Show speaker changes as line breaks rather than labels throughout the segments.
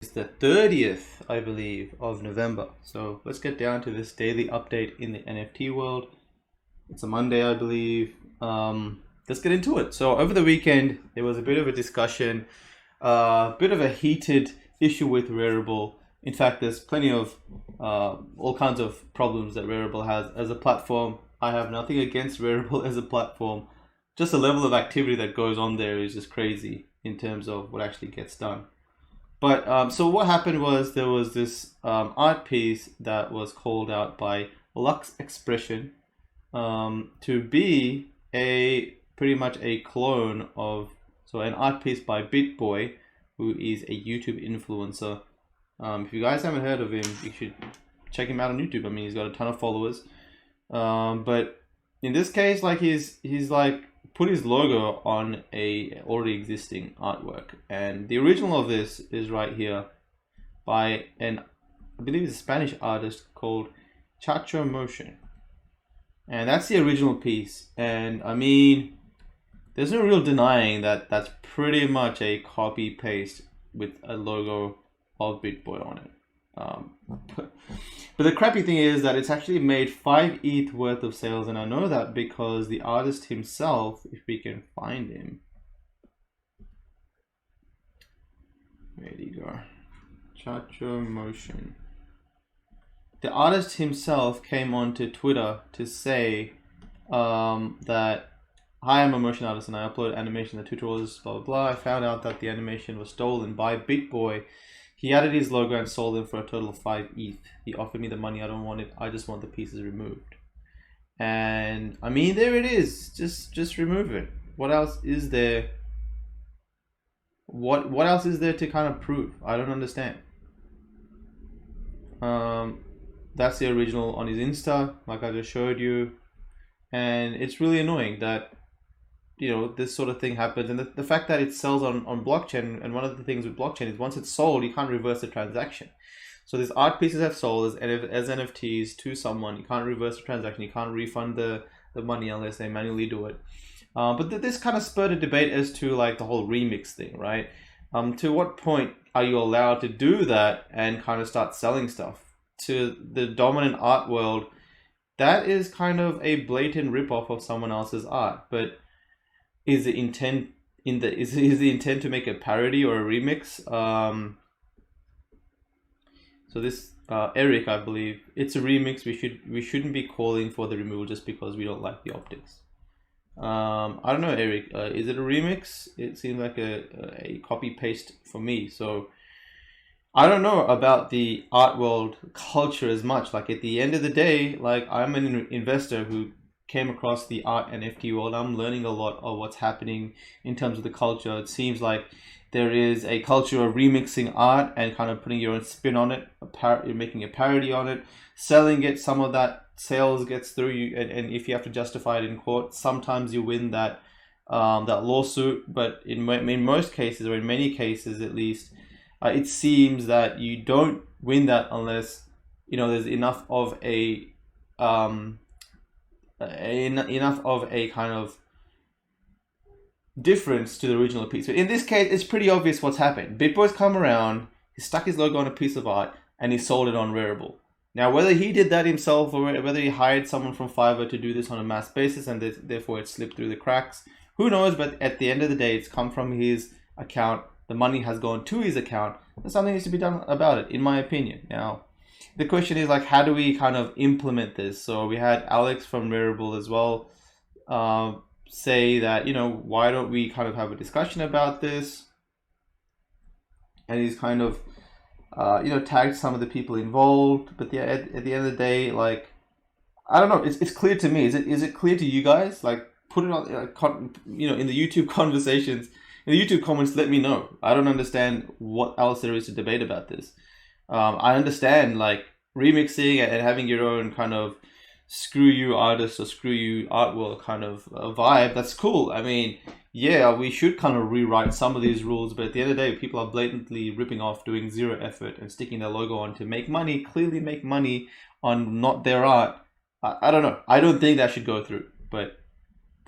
It's the 30th, I believe, of November. So let's get down to this daily update in the NFT world. It's a Monday, I believe. Let's get into it. So over the weekend, there was a bit of a discussion, a bit of a heated issue with Rarible. In fact, there's plenty of all kinds of problems that Rarible has as a platform. I have nothing against Rarible as a platform. Just the level of activity that goes on there is just crazy in terms of what actually gets done. But so what happened was there was this art piece that was called out by Lux Expression to be a pretty much a clone of an art piece by BitBoy, who is a YouTube influencer. If you guys haven't heard of him, you should check him out on YouTube. I mean, he's got a ton of followers. But in this case, like he's like put his logo on a already existing artwork, and the original of this is right here by I believe it's a Spanish artist called Chacho Motion, and that's the original piece. And I mean, there's no real denying that that's pretty much a copy paste with a logo of BitBoy on it. But the crappy thing is that it's actually made 5 ETH worth of sales, and I know that because the artist himself, if we can find him, where did he go? Chacho Motion. The artist himself came onto Twitter to say that, "Hi, I'm a motion artist and I upload animation and tutorials, blah blah blah. I found out that the animation was stolen by BitBoy. He added his logo and sold them for a total of 5 ETH. He offered me the money. I don't want it. I just want the pieces removed." And I mean, there it is. Just remove it. What else is there? What else is there to kind of prove? I don't understand. That's the original on his Insta, like I just showed you, and it's really annoying that this sort of thing happens, and the fact that it sells on blockchain. And one of the things with blockchain is once it's sold, you can't reverse the transaction. So these art pieces have sold as NFTs to someone. You can't reverse the transaction. You can't refund the money unless they manually do it. But this kind of spurred a debate as to like the whole remix thing, right? To what point are you allowed to do that and kind of start selling stuff to the dominant art world? That is kind of a blatant ripoff of someone else's art. But is the intent is the intent to make a parody or a remix? So this Eric, I believe it's a remix. We shouldn't be calling for the removal just because we don't like the optics. I don't know, Eric. Is it a remix? It seems like a copy paste for me. So I don't know about the art world culture as much. Like at the end of the day, like I'm an investor who came across the art and NFT world. I'm learning a lot of what's happening in terms of the culture. It seems like there is a culture of remixing art and kind of putting your own spin on it. You're making a parody on it, selling it. Some of that sales gets through you, and if you have to justify it in court, sometimes you win that lawsuit. But in most cases, or in many cases at least, it seems that you don't win that unless there's enough of a kind of difference to the original piece. So in this case, it's pretty obvious what's happened. BitBoy's come around, he stuck his logo on a piece of art, and he sold it on Rarible. Now, whether he did that himself or whether he hired someone from Fiverr to do this on a mass basis and therefore it slipped through the cracks, who knows? But at the end of the day, it's come from his account. The money has gone to his account, and something needs to be done about it, in my opinion. Now, the question is, like, how do we kind of implement this? So we had Alex from Rarible as well say that, why don't we kind of have a discussion about this? And he's kind of, tagged some of the people involved. But at the end of the day, like, I don't know. It's clear to me. Is it clear to you guys? Like, put it on, in the YouTube conversations, in the YouTube comments. Let me know. I don't understand what else there is to debate about this. I understand like remixing and having your own kind of screw you artist or screw you art world kind of vibe. That's cool. I mean, yeah, we should kind of rewrite some of these rules, but at the end of the day, people are blatantly ripping off, doing zero effort and sticking their logo on to make money, clearly make money on not their art. I don't know. I don't think that should go through, but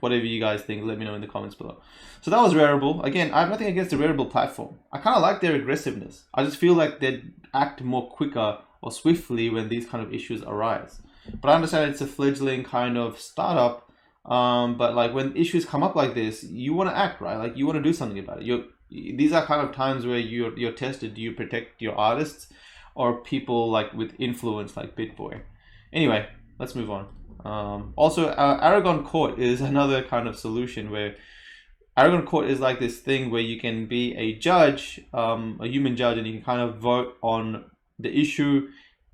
whatever you guys think, let me know in the comments below. So that was Rarible. Again, I have nothing against the Rarible platform. I kind of like their aggressiveness. I just feel like they act more quicker or swiftly when these kind of issues arise. But I understand it's a fledgling kind of startup. But like when issues come up like this, you want to act, right? Like you want to do something about it. These are kind of times where you're tested. Do you protect your artists or people like with influence like BitBoy? Anyway, let's move on. Also, Aragon Court is another kind of solution where Aragon Court is like this thing where you can be a judge, a human judge, and you can kind of vote on the issue,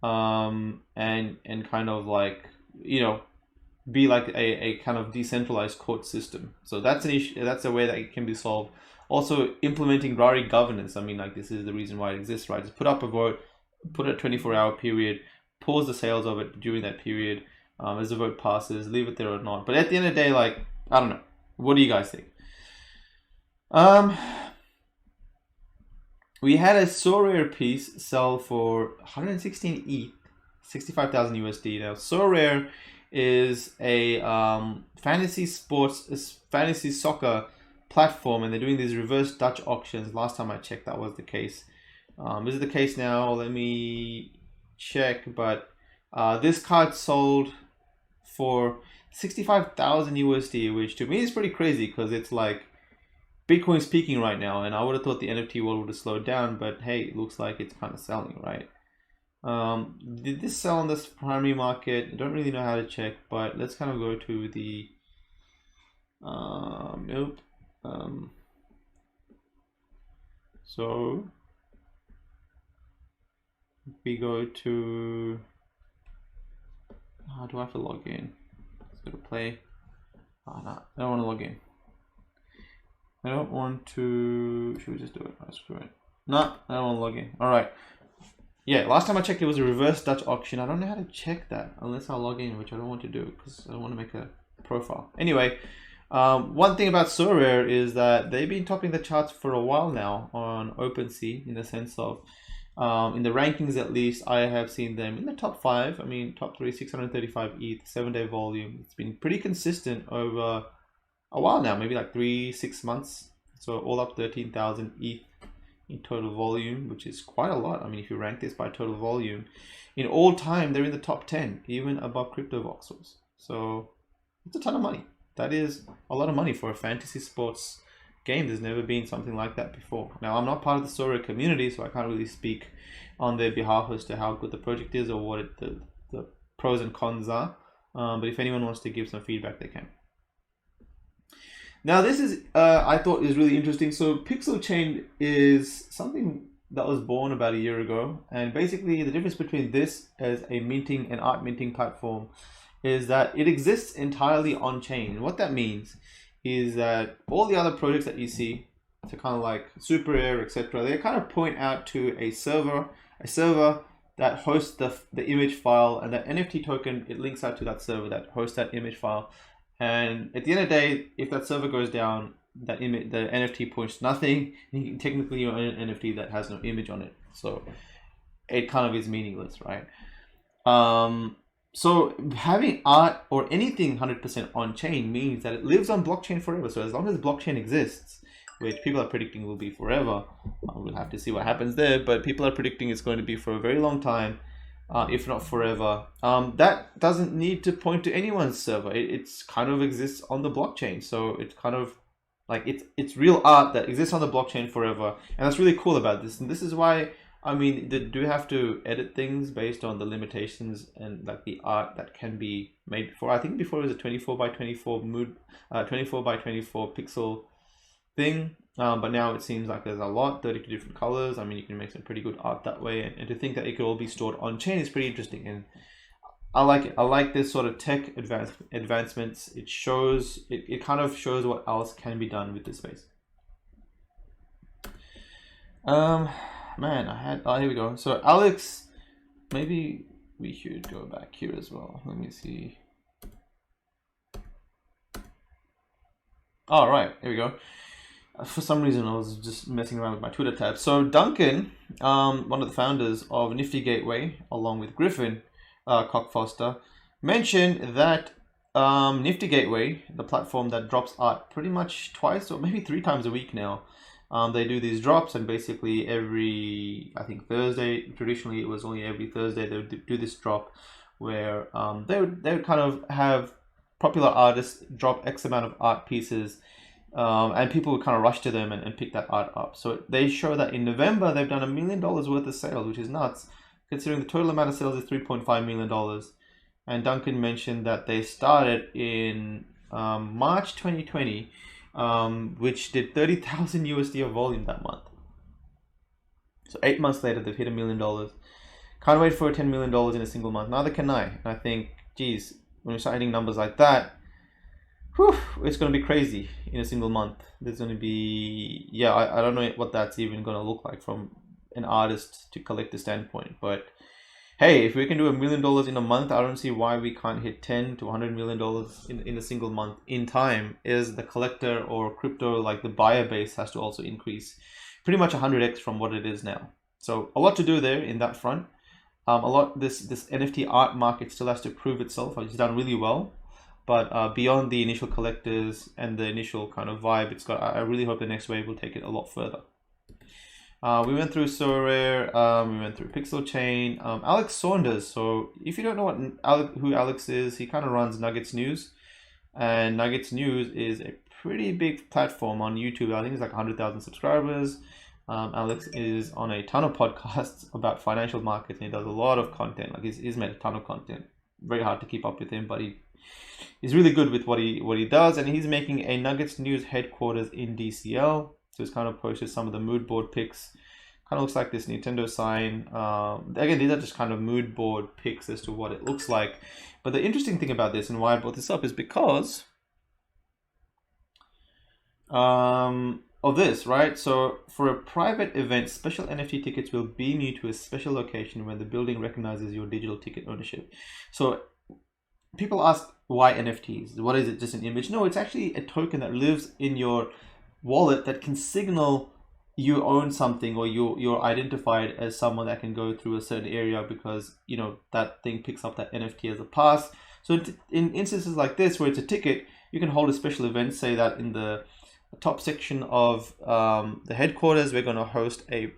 and kind of like, you know, be like a kind of decentralized court system. So that's an issue. That's a way that it can be solved. Also, implementing Rarible governance. I mean, like this is the reason why it exists, right? Just put up a vote, put a 24-hour period, pause the sales of it during that period. As the vote passes, leave it there or not. But at the end of the day, like, I don't know. What do you guys think? We had a Sorare piece sell for 116 ETH, 65,000 USD. Now, Sorare is a fantasy soccer platform, and they're doing these reverse Dutch auctions. Last time I checked, that was the case. Is it the case now? Let me check. But this card sold for 65,000 USD, which to me is pretty crazy because it's like Bitcoin's peaking right now, and I would have thought the NFT world would have slowed down, but hey, it looks like it's kind of selling, right? Did this sell on this primary market? I don't really know how to check, but let's kind of go to the nope. So we go to, do I have to log in? Let's go to play. Oh, no, I don't want to log in. I don't want to. Should we just do it? Oh, screw it. No, I don't want to log in. All right. Yeah, last time I checked, it was a reverse Dutch auction. I don't know how to check that unless I log in, which I don't want to do because I don't want to make a profile. Anyway, one thing about Sorare is that they've been topping the charts for a while now on OpenSea, in the sense of, in the rankings at least, I have seen them in the top 5. I mean, top 3, 635 ETH, 7-day volume. It's been pretty consistent over a while now, maybe like 3-6 months. So all up 13,000 ETH in total volume, which is quite a lot. I mean, if you rank this by total volume, in all time, they're in the top 10, even above crypto voxels. So it's a ton of money. That is a lot of money for a fantasy sports game. There's never been something like that before. Now, I'm not part of the Sorare community, so I can't really speak on their behalf as to how good the project is or what the pros and cons are. But if anyone wants to give some feedback, they can. Now, this is, I thought is really interesting. So Pixel Chain is something that was born about a year ago. And basically the difference between this as a minting and art minting platform is that it exists entirely on chain. And what that means is that all the other projects that you see, so kind of like Sorare, etc., they kind of point out to a server that hosts the image file, and that NFT token, it links out to that server that hosts that image file. And at the end of the day, if that server goes down, that image, the NFT points to nothing. Technically, you own an NFT that has no image on it, so it kind of is meaningless, right? So having art or anything 100% on chain means that it lives on blockchain forever. So as long as blockchain exists, which people are predicting will be forever, we'll have to see what happens there. But people are predicting it's going to be for a very long time. If not forever. That doesn't need to point to anyone's server. It's kind of exists on the blockchain. So it's kind of like it's real art that exists on the blockchain forever. And that's really cool about this. And this is why, I mean, they do have to edit things based on the limitations and like the art that can be made before. I think before it was a 24 by 24 24 by 24 pixel thing. But now it seems like there's a lot, 32 different colors. I mean, you can make some pretty good art that way. And to think that it could all be stored on chain is pretty interesting. And I like it. I like this sort of tech advancements. It shows, it kind of shows what else can be done with this space. Man, here we go. So Alex, maybe we should go back here as well. Let me see. All right, here we go. For some reason, I was just messing around with my Twitter tab. So Duncan, one of the founders of Nifty Gateway, along with Griffin Cockfoster, mentioned that Nifty Gateway, the platform that drops art pretty much twice or maybe 3 times a week now. They do these drops, and basically every, I think, Thursday, traditionally it was only every Thursday, they would do this drop where they would kind of have popular artists drop X amount of art pieces, and people would kind of rush to them and pick that art up. So they show that in November they've done $1 million worth of sales, which is nuts, considering the total amount of sales is $3.5 million. And Duncan mentioned that they started in March 2020, which did 30,000 USD of volume that month. So 8 months later, they've hit $1 million. Can't wait for $10 million in a single month. Neither can I. And I think, geez, when you start hitting numbers like that, whew, it's going to be crazy in a single month. There's going to be, yeah, I don't know what that's even going to look like from an artist to collector standpoint. But hey, if we can do $1 million in a month, I don't see why we can't hit $10 to $100 million in a single month in time. Is the collector or crypto, like the buyer base, has to also increase pretty much 100x from what it is now. So a lot to do there in that front. This NFT art market still has to prove itself. It's done really well, but beyond the initial collectors and the initial kind of vibe, I really hope the next wave will take it a lot further. We went through Sorare, we went through Pixel Chain, Alex Saunders. So if you don't know who Alex is, he kind of runs Nuggets News, and Nuggets News is a pretty big platform on YouTube. I think it's like 100,000 subscribers. Alex is on a ton of podcasts about financial markets, and he does a lot of content. Like he's made a ton of content. Very hard to keep up with him, but he's really good with what he does, and he's making a Nuggets News headquarters in DCL. So he's kind of posted some of the mood board pics. Kind of looks like this Nintendo sign. Again, these are just kind of mood board pics as to what it looks like. But the interesting thing about this and why I brought this up is because of this, right? So for a private event, special NFT tickets will beam you to a special location where the building recognizes your digital ticket ownership. So people ask, why NFTs? What is it, just an image? No, it's actually a token that lives in your wallet that can signal you own something, or you're identified as someone that can go through a certain area because, you know, that thing picks up that NFT as a pass. So in instances like this where it's a ticket, you can hold a special event, say that in the top section of the headquarters, we're going to host a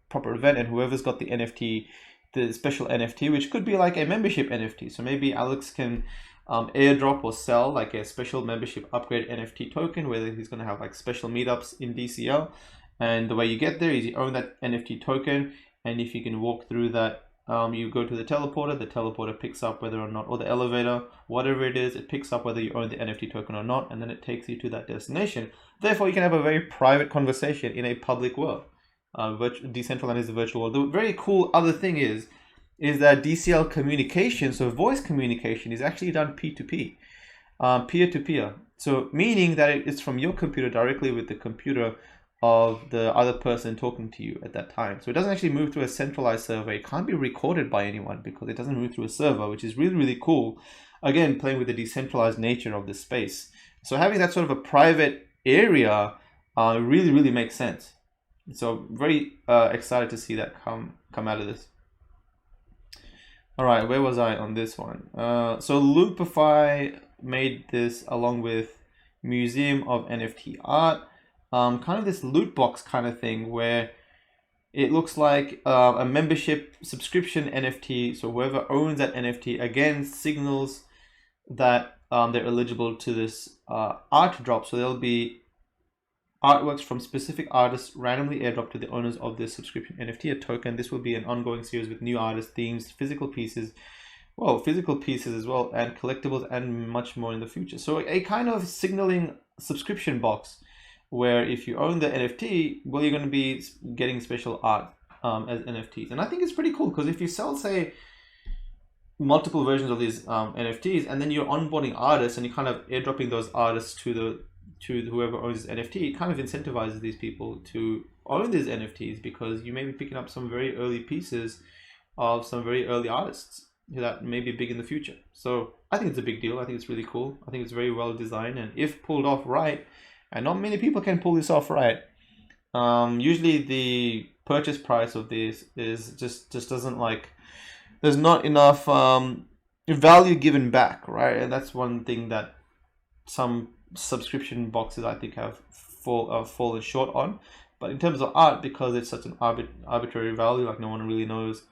proper event, and whoever's got the NFT, the special NFT, which could be like a membership NFT. So maybe Alex can airdrop or sell like a special membership upgrade NFT token, where he's going to have like special meetups in DCL. And the way you get there is you own that NFT token, and if you can walk through that, you go to the teleporter picks up whether or not, or the elevator, whatever it is, it picks up whether you own the NFT token or not, and then it takes you to that destination. Therefore, you can have a very private conversation in a public world. Decentraland is a virtual world. The very cool other thing is that DCL communication, so voice communication, is actually done P2P, peer-to-peer. So meaning that it's from your computer directly with the computer of the other person talking to you at that time. So it doesn't actually move through a centralized server. It can't be recorded by anyone because it doesn't move through a server, which is really, really cool. Again, playing with the decentralized nature of this space. So having that sort of a private area really, really makes sense. So very excited to see that come out of this. All right, where was I on this one? So Loopify made this along with Museum of NFT Art. Kind of this loot box kind of thing where it looks like a membership subscription NFT. So whoever owns that NFT again signals that they're eligible to this art drop. So there'll be artworks from specific artists randomly airdropped to the owners of this subscription NFT, a token. This will be an ongoing series with new artists, themes, physical pieces as well, and collectibles, and much more in the future. So a kind of signaling subscription box where if you own the NFT, well, you're going to be getting special art as NFTs. And I think it's pretty cool because if you sell, say, multiple versions of these NFTs, and then you're onboarding artists and you're kind of airdropping those artists to whoever owns this NFT, it kind of incentivizes these people to own these NFTs because you may be picking up some very early pieces of some very early artists that may be big in the future. So I think it's a big deal. I think it's really cool. I think it's very well designed, and if pulled off right, and not many people can pull this off right, usually the purchase price of this is just doesn't, like, there's not enough value given back, right? And that's one thing that some subscription boxes I think have fallen short on. But in terms of art, because it's such an arbitrary value, like no one really knows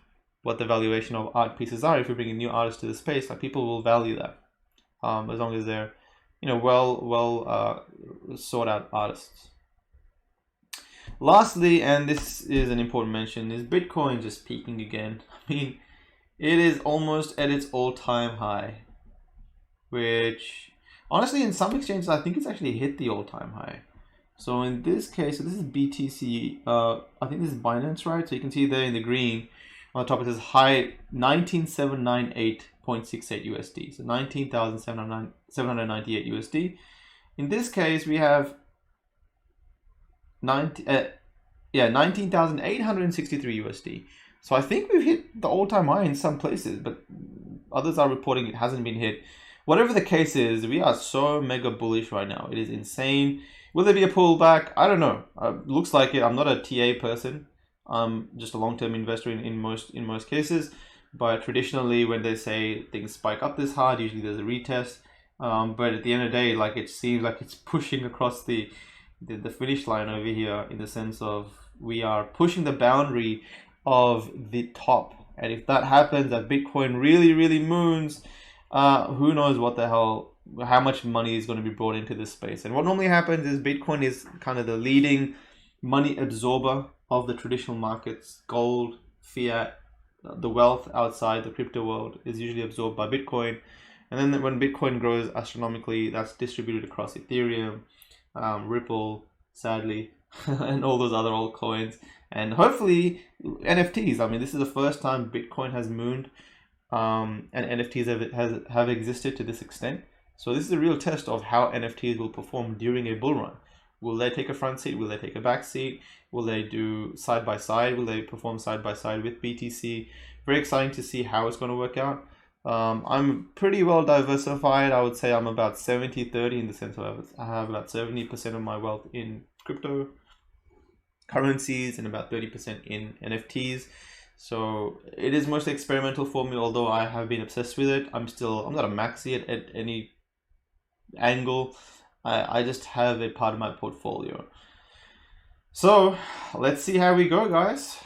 what the valuation of art pieces are. If you bring a new artist to the space, like people will value that, as long as they're, you know, well sought out artists. Lastly, and this is an important mention, is Bitcoin just peaking again. I mean, it is almost at its all-time high, which honestly, in some exchanges, I think it's actually hit the all-time high. So in this case, so this is BTC. I think this is Binance, right? So you can see there in the green on the top it says high 19,798.68 USD. So 19,798 USD. In this case, we have 19,863 USD. So I think we've hit the all-time high in some places, but others are reporting it hasn't been hit. Whatever the case is, we are so mega bullish right now. It is insane. Will there be a pullback? I don't know. Looks like it. I'm not a TA person. I'm just a long-term investor in most cases. But traditionally, when they say things spike up this hard, usually there's a retest. But at the end of the day, like it seems like it's pushing across the finish line over here, in the sense of we are pushing the boundary of the top. And if that happens, that Bitcoin really moons, who knows what the hell, how much money is going to be brought into this space. And what normally happens is Bitcoin is kind of the leading money absorber of the traditional markets. Gold, fiat, the wealth outside the crypto world is usually absorbed by Bitcoin. And then when Bitcoin grows astronomically, that's distributed across Ethereum, Ripple, sadly, and all those other altcoins. And hopefully NFTs. I mean, this is the first time Bitcoin has mooned, and NFTs have existed to this extent. So this is a real test of how NFTs will perform during a bull run. Will they take a front seat? Will they take a back seat? Will they do side by side? Will they perform side by side with BTC? Very exciting to see how it's going to work out. I'm pretty well diversified. I would say I'm about 70-30 in the sense of I have about 70% of my wealth in crypto currencies and about 30% in NFTs. So it is mostly experimental for me, although I have been obsessed with it. I'm not a maxi at any angle. I just have a part of my portfolio. So let's see how we go, guys.